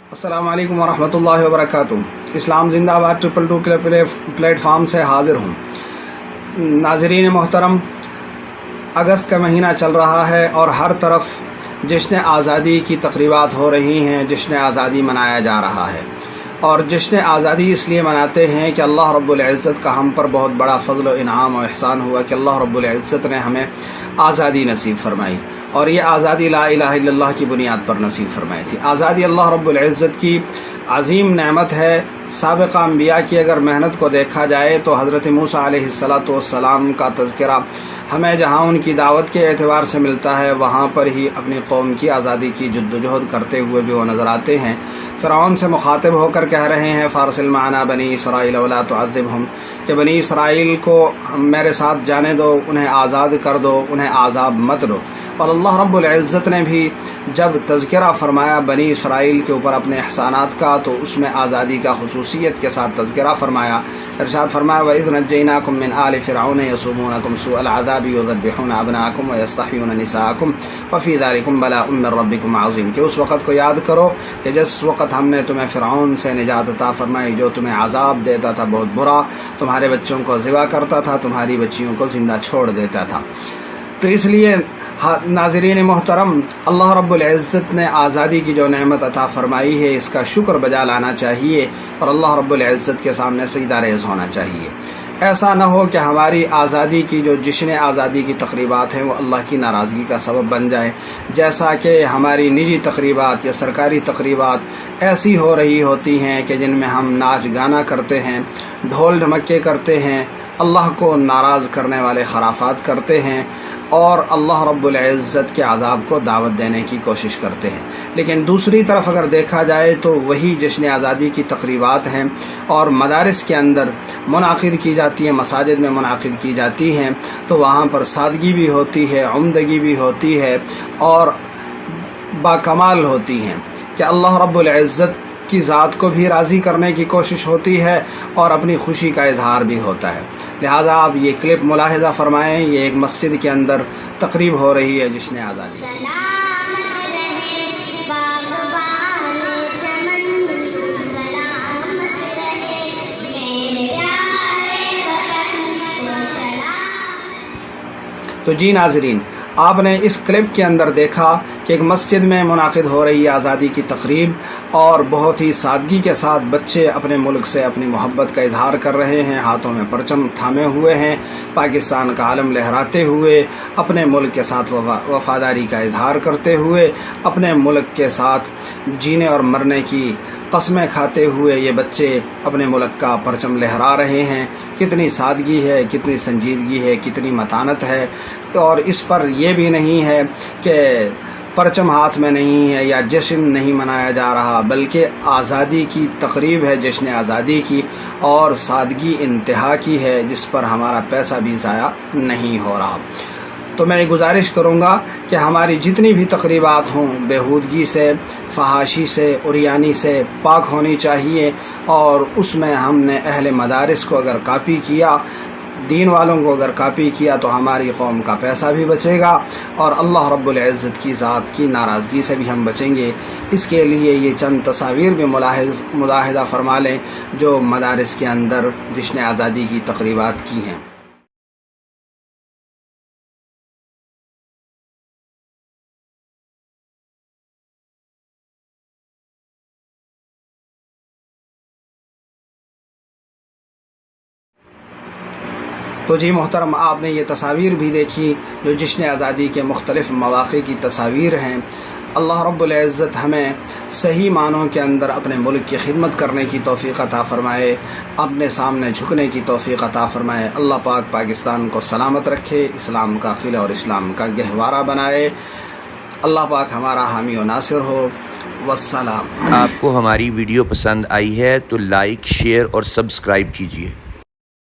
अस्सलामु अलैकुम वरहमतुल्लाहि वबरकातुहू। इस्लाम जिंदाबाद 222 प्लेटफार्म से हाजिर हूँ। नाज़रीन मोहतरम, अगस्त का महीना चल रहा है और हर तरफ जश्न आज़ादी की तक़रीबात हो रही हैं, जश्न आज़ादी मनाया जा रहा है। और जश्न आज़ादी इसलिए मनाते हैं कि अल्लाह रब्बुल इज़्ज़त का हम पर बहुत बड़ा फ़ज़ल व इनाम और एहसान हुआ कि अल्लाह रब्बुल इज़्ज़त ने हमें आज़ादी नसीब फरमाई, और ये आज़ादी ला इलाहा इल्लल्लाह की बुनियाद पर नसीब फरमाई थी। आज़ादी अल्लाह रब्बुल इज़्ज़त की अज़ीम नेमत है। साबिक़ा अंबिया की अगर मेहनत को देखा जाए तो हज़रत मूसा अलैहिस्सलातु वस्सलाम का तज़किरा हमें जहाँ उनकी दावत के एतबार से मिलता है, वहाँ पर ही अपनी कौम की आज़ादी की जद्दोजहद करते हुए भी वो नज़र आते हैं। फ़िरऔन से मुखातिब होकर कह रहे हैं फ़ारसिल माना बनी इसराइल वला तुअज़्ज़िबहुम, कि बनी इसराइल को मेरे साथ जाने दो, उन्हें आज़ाद कर दो, उन्हें आज़ाब मत दो। और अल्लाह रब्बुल इज़्ज़त ने भी जब तज़किरा फ़रमाया बनी इसराइल के ऊपर अपने एहसानात का, तो उसमें आज़ादी का खुसूसियत के साथ तज़किरा फ़रमाया। इरशाद फ़रमाया वइज़ नज्जयनाकुम मिन आलि फ़िरऔन यसुमूनकुम सूअल अज़ाबि युज़ब्बिहून अब्नाअकुम व यस्तहयून निसाअकुम व फ़ी ज़ालिकुम बलाउम मिन रब्बिकुम अज़ीम, कि उस वक़्त को याद करो कि जिस वक़्त हमने तुम्हें फ़िरऔन से निजात अता फ़रमाई, जो तुम्हें अज़ाब देता था बहुत बुरा, तुम्हारे बच्चों को ज़िबा करता था, तुम्हारी बच्चियों को ज़िंदा छोड़ देता था। तो इसलिए नाज़रीन मोहतरम, अल्लाह रब्बुल इज़्ज़त ने आज़ादी की जो नेमत अता फ़रमाई है, इसका शुक्र बजा लाना चाहिए और अल्लाह रब्बुल इज़्ज़त के सामने सजदा रेज़ होना चाहिए। ऐसा न हो कि हमारी आज़ादी की जो जश्न आज़ादी की तक़रीबात हैं वो अल्लाह की नाराज़गी का सबब बन जाए, जैसा कि हमारी निजी तक़रीबात या सरकारी तक़रीबात ऐसी हो रही होती हैं कि जिनमें हम नाच गाना करते हैं, ढोल ढमक्के करते हैं, अल्लाह को नाराज़ करने वाले खराफात करते हैं और अल्लाह रब्बुल इज़्ज़त के अज़ाब को दावत देने की कोशिश करते हैं। लेकिन दूसरी तरफ अगर देखा जाए तो वही जश्न आज़ादी की तक़रीबात हैं और मदारिस के अंदर मुनाक़िद की जाती हैं, मसाजिद में मुनाक़िद की जाती हैं, तो वहाँ पर सादगी भी होती है, उम्दगी भी होती है और बाकमाल होती हैं कि अल्लाह रब्बुल इज़्ज़त की ज़ात को भी राज़ी करने की कोशिश होती है और अपनी खुशी का इजहार भी होता है। लिहाजा आप ये क्लिप मुलाहिज़ा फ़रमाएँ, ये एक मस्जिद के अंदर तकरीब हो रही है जश्न आज़ादी। तो जी नाज़रीन, आपने इस क्लिप के अंदर देखा कि एक मस्जिद में मुनाक़िद हो रही है आज़ादी की तकरीब और बहुत ही सादगी के साथ बच्चे अपने मुल्क से अपनी मोहब्बत का इजहार कर रहे हैं, हाथों में परचम थामे हुए हैं, पाकिस्तान का आलम लहराते हुए, अपने मुल्क के साथ वफ़ादारी का इजहार करते हुए, अपने मुल्क के साथ जीने और मरने की कस्में खाते हुए ये बच्चे अपने मुल्क का परचम लहरा रहे हैं। कितनी सादगी है, कितनी संजीदगी है, कितनी मतानत है। और इस पर यह भी नहीं है कि परचम हाथ में नहीं है या जश्न नहीं मनाया जा रहा, बल्कि आज़ादी की तकरीब है, जश्न आज़ादी की, और सादगी इंतहा की है, जिस पर हमारा पैसा भी ज़ाया नहीं हो रहा। तो मैं गुजारिश करूँगा कि हमारी जितनी भी तकरीबात हों बेहूदगी से, फहाशी से, उरियानी से पाक होनी चाहिए, और उसमें हमने अहले मदारिस को अगर कापी किया, दीन वालों को अगर कापी किया, तो हमारी कौम का पैसा भी बचेगा और अल्लाह रब्बुल इज़्ज़त की ज़ात की नाराज़गी से भी हम बचेंगे। इसके लिए ये चंद तस्वीर भी मुलाहिज़ा फ़रमा लें जो मदारिस के अंदर जश्न आज़ादी की तकरीबात की हैं। तो जी मोहतरम, आपने ये तस्वीर भी देखी जो जश्न आज़ादी के मुख्तलिफ़ मवाक़े की तस्वीर हैं। अल्लाह रब्बुल इज़्ज़त हमें सही मानों के अंदर अपने मुल्क की खिदमत करने की तौफ़ीक़ अता फ़रमाए, अपने सामने झुकने की तौफ़ीक़ अता फ़रमाए। अल्लाह पाक पाकिस्तान को सलामत रखे, इस्लाम का क़िला और इस्लाम का गहवारा बनाए। अल्लाह पाक हमारा हामी और नासिर हो। वस्सलाम। आपको हमारी वीडियो पसंद आई है तो लाइक, शेयर और सब्सक्राइब कीजिए।